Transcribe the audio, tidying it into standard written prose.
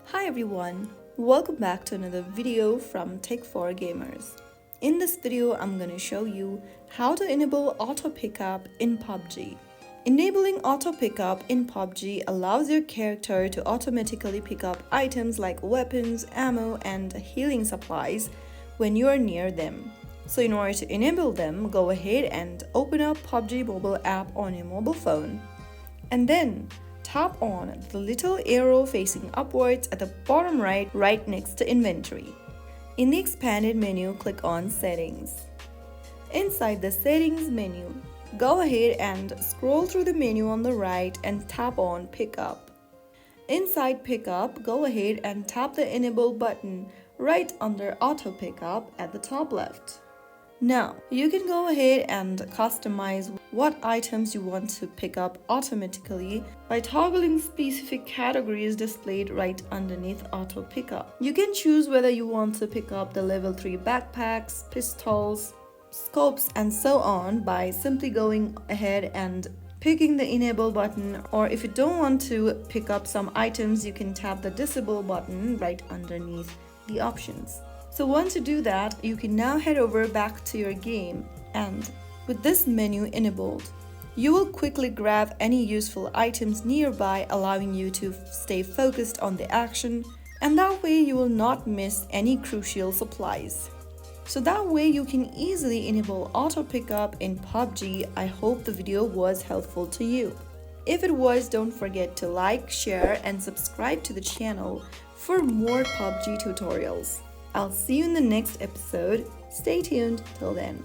Hi everyone, welcome back to another video from Tech for Gamers. In this video, I'm going to show you how to enable auto pickup in PUBG. Enabling auto pickup in PUBG allows your character to automatically pick up items like weapons, ammo, and healing supplies when you are near them. So in order to enable them, go ahead and open up PUBG Mobile app on your mobile phone. And then tap on the little arrow facing upwards at the bottom right next to inventory. In the expanded menu, click on Settings. Inside the Settings menu, go ahead and scroll through the menu on the right and tap on Pickup. Inside Pickup, go ahead and tap the Enable button right under Auto Pickup at the top left. Now, you can go ahead and customize what items you want to pick up automatically by toggling specific categories displayed right underneath auto pickup. You can choose whether you want to pick up the level 3 backpacks, pistols, scopes, and so on by simply going ahead and picking the enable button, or if you don't want to pick up some items, you can tap the disable button right underneath the options. So once you do that, you can now head over back to your game, and with this menu enabled, you will quickly grab any useful items nearby, allowing you to stay focused on the action, and that way you will not miss any crucial supplies. So that way you can easily enable auto pickup in PUBG. I hope the video was helpful to you. If it was, don't forget to like, share, and subscribe to the channel for more PUBG tutorials. I'll see you in the next episode. Stay tuned till then.